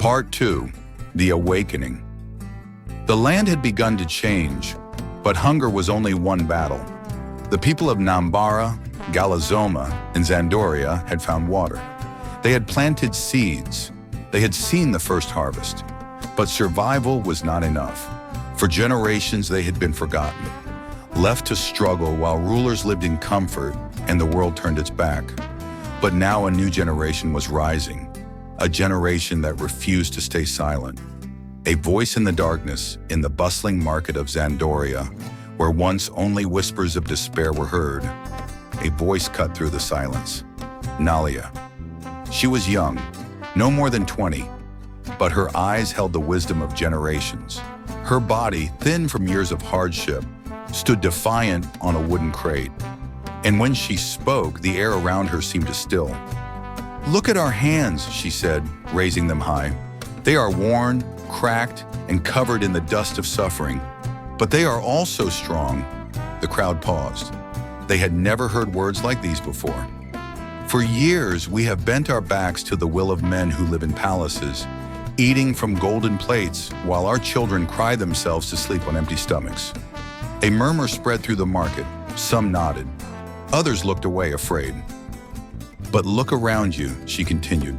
Part 2. The Awakening. The land had begun to change, but hunger was only one battle. The people of Nambara, Galazoma, and Zandoria had found water. They had planted seeds. They had seen the first harvest. But survival was not enough. For generations they had been forgotten, left to struggle while rulers lived in comfort and the world turned its back. But now a new generation was rising, a generation that refused to stay silent. A voice in the darkness, in the bustling market of Zandoria, where once only whispers of despair were heard. A voice cut through the silence. Nalia. She was young, no more than 20, but her eyes held the wisdom of generations. Her body, thin from years of hardship, stood defiant on a wooden crate. And when she spoke, the air around her seemed to still. "Look at our hands," she said, raising them high. "They are worn, cracked, and covered in the dust of suffering. But they are also strong." The crowd paused. They had never heard words like these before. "For years, we have bent our backs to the will of men who live in palaces, eating from golden plates while our children cry themselves to sleep on empty stomachs." A murmur spread through the market. Some nodded. Others looked away, afraid. "But look around you," she continued.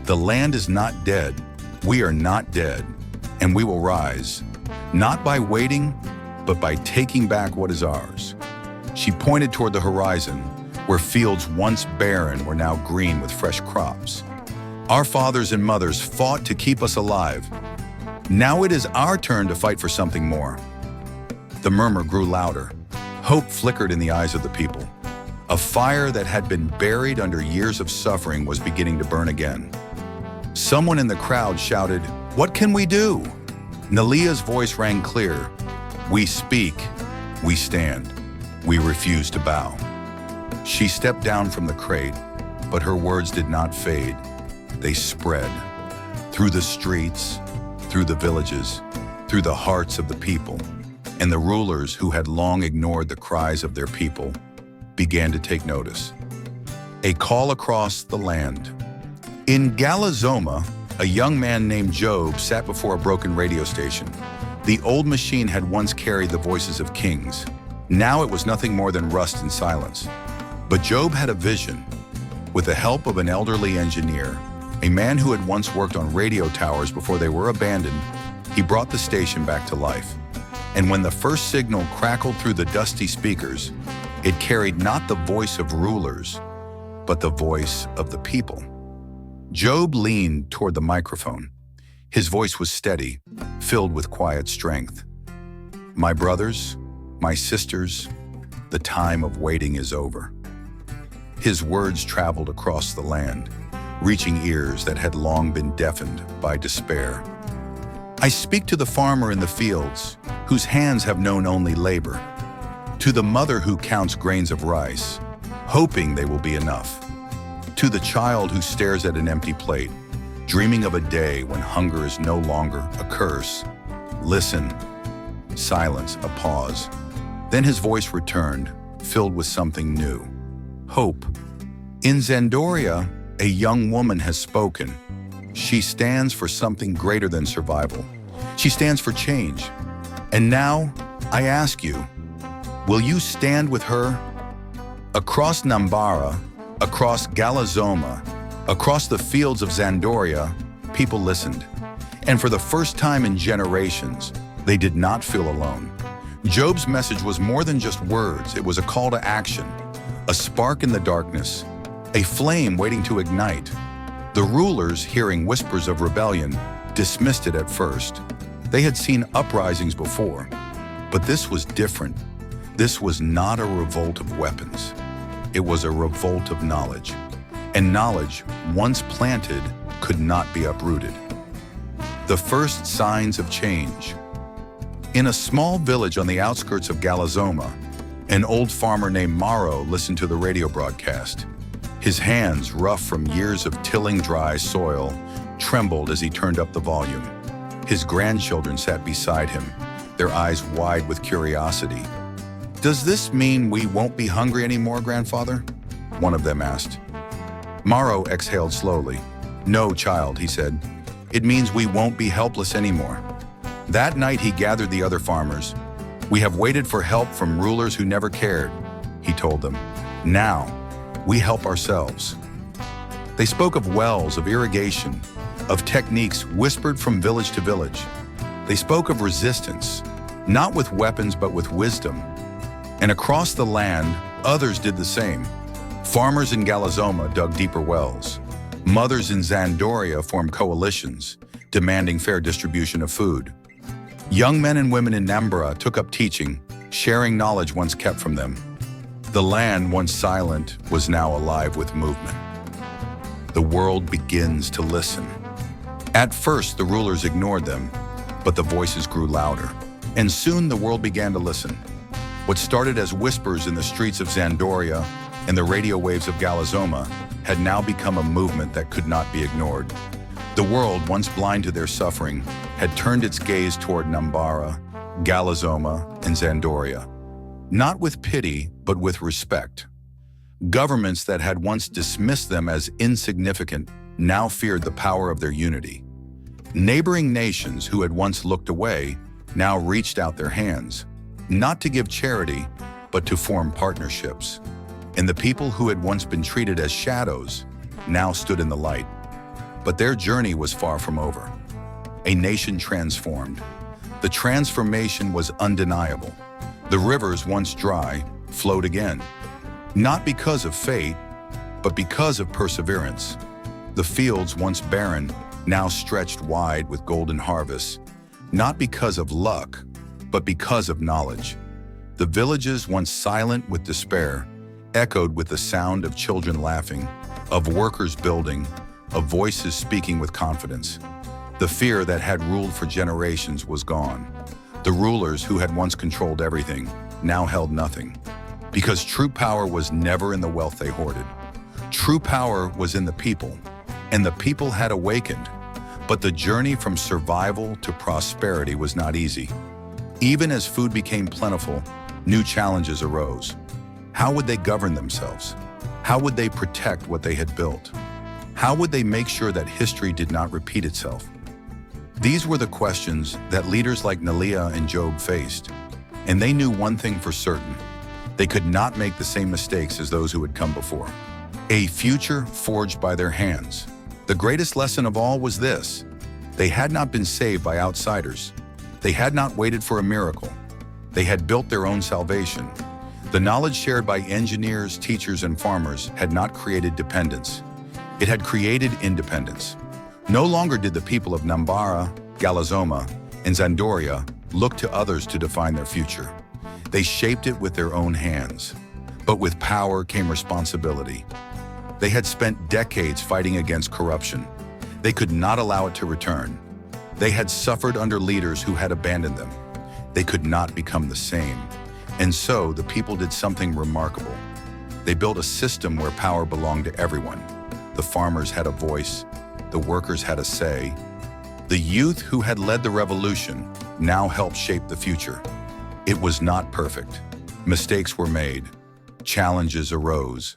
"The land is not dead. We are not dead. And we will rise, not by waiting, but by taking back what is ours." She pointed toward the horizon, where fields once barren were now green with fresh crops. "Our fathers and mothers fought to keep us alive. Now it is our turn to fight for something more." The murmur grew louder. Hope flickered in the eyes of the people. A fire that had been buried under years of suffering was beginning to burn again. Someone in the crowd shouted, "What can we do?" Nalia's voice rang clear. "We speak, we stand, we refuse to bow." She stepped down from the crate, but her words did not fade. They spread through the streets, through the villages, through the hearts of the people. And the rulers who had long ignored the cries of their people began to take notice. A call across the land. In Galazoma, a young man named Jobe sat before a broken radio station. The old machine had once carried the voices of kings. Now it was nothing more than rust and silence. But Jobe had a vision. With the help of an elderly engineer, a man who had once worked on radio towers before they were abandoned, he brought the station back to life. And when the first signal crackled through the dusty speakers, it carried not the voice of rulers, but the voice of the people. Jobe leaned toward the microphone. His voice was steady, filled with quiet strength. "My brothers, my sisters, the time of waiting is over." His words traveled across the land, reaching ears that had long been deafened by despair. "I speak to the farmer in the fields, whose hands have known only labor, to the mother who counts grains of rice, hoping they will be enough, to the child who stares at an empty plate, dreaming of a day when hunger is no longer a curse. Listen." Silence, a pause. Then his voice returned, filled with something new. Hope. "In Zandoria, a young woman has spoken. She stands for something greater than survival. She stands for change. And now, I ask you, will you stand with her?" Across Nambara, across Galazoma, across the fields of Zandoria, people listened. And for the first time in generations, they did not feel alone. Jobe's message was more than just words. It was a call to action, a spark in the darkness, a flame waiting to ignite. The rulers, hearing whispers of rebellion, dismissed it at first. They had seen uprisings before, but this was different. This was not a revolt of weapons. It was a revolt of knowledge. And knowledge, once planted, could not be uprooted. The first signs of change. In a small village on the outskirts of Galazoma, an old farmer named Maro listened to the radio broadcast. His hands, rough from years of tilling dry soil, trembled as he turned up the volume. His grandchildren sat beside him, their eyes wide with curiosity. "Does this mean we won't be hungry anymore, grandfather?" one of them asked. Maro exhaled slowly. "No, child," he said. It means we won't be helpless anymore. That night he gathered the other farmers. We have waited for help from rulers who never cared, he told them. Now, we help ourselves. They spoke of wells, of irrigation, of techniques whispered from village to village. They spoke of resistance, not with weapons but with wisdom. And across the land, others did the same. Farmers in Galazoma dug deeper wells. Mothers in Zandoria formed coalitions, demanding fair distribution of food. Young men and women in Nambara took up teaching, sharing knowledge once kept from them. The land, once silent, was now alive with movement. The world begins to listen. At first, the rulers ignored them, but the voices grew louder. And soon the world began to listen. What started as whispers in the streets of Zandoria and the radio waves of Galazoma had now become a movement that could not be ignored. The world, once blind to their suffering, had turned its gaze toward Nambara, Galazoma, and Zandoria, not with pity, but with respect. Governments that had once dismissed them as insignificant now feared the power of their unity. Neighboring nations who had once looked away now reached out their hands, not to give charity, but to form partnerships. And the people who had once been treated as shadows now stood in the light. But their journey was far from over. A nation transformed. The transformation was undeniable. The rivers, once dry, flowed again. Not because of fate, but because of perseverance. The fields, once barren, now stretched wide with golden harvests. Not because of luck, but because of knowledge. The villages, once silent with despair, echoed with the sound of children laughing, of workers building, of voices speaking with confidence. The fear that had ruled for generations was gone. The rulers who had once controlled everything now held nothing. Because true power was never in the wealth they hoarded. True power was in the people, and the people had awakened. But the journey from survival to prosperity was not easy. Even as food became plentiful, new challenges arose. How would they govern themselves? How would they protect what they had built? How would they make sure that history did not repeat itself? These were the questions that leaders like Nalia and Jobe faced, and they knew one thing for certain. They could not make the same mistakes as those who had come before. A future forged by their hands. The greatest lesson of all was this: they had not been saved by outsiders. They had not waited for a miracle. They had built their own salvation. The knowledge shared by engineers, teachers, and farmers had not created dependence. It had created independence. No longer did the people of Nambara, Galazoma, and Zandoria look to others to define their future. They shaped it with their own hands. But with power came responsibility. They had spent decades fighting against corruption. They could not allow it to return. They had suffered under leaders who had abandoned them. They could not become the same. And so the people did something remarkable. They built a system where power belonged to everyone. The farmers had a voice. The workers had a say. The youth who had led the revolution now helped shape the future. It was not perfect. Mistakes were made. Challenges arose.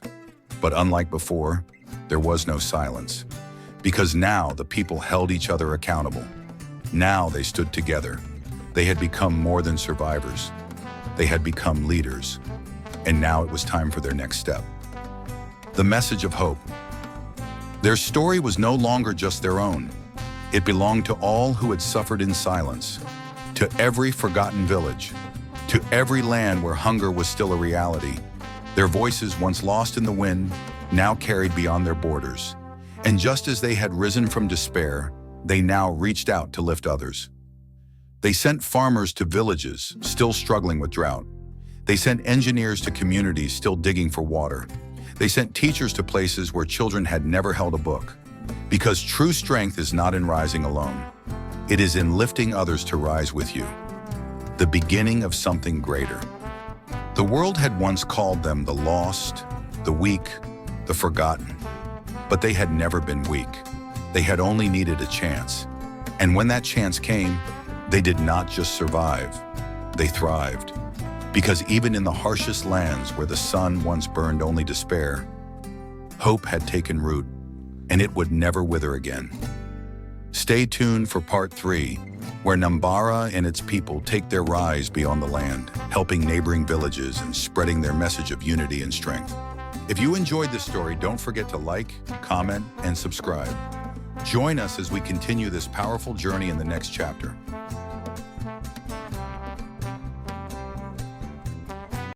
But unlike before, there was no silence. Because now the people held each other accountable. Now they stood together. They had become more than survivors. They had become leaders. And now it was time for their next step. The message of hope. Their story was no longer just their own. It belonged to all who had suffered in silence, to every forgotten village, to every land where hunger was still a reality. Their voices, once lost in the wind, now carried beyond their borders. And just as they had risen from despair, they now reached out to lift others. They sent farmers to villages still struggling with drought. They sent engineers to communities still digging for water. They sent teachers to places where children had never held a book. Because true strength is not in rising alone. It is in lifting others to rise with you. The beginning of something greater. The world had once called them the lost, the weak, the forgotten. But they had never been weak. They had only needed a chance. And when that chance came, they did not just survive, they thrived. Because even in the harshest lands where the sun once burned only despair, hope had taken root, and it would never wither again. Stay tuned for part 3, where Nambara and its people take their rise beyond the land, helping neighboring villages and spreading their message of unity and strength. If you enjoyed this story, don't forget to like, comment, and subscribe. Join us as we continue this powerful journey in the next chapter.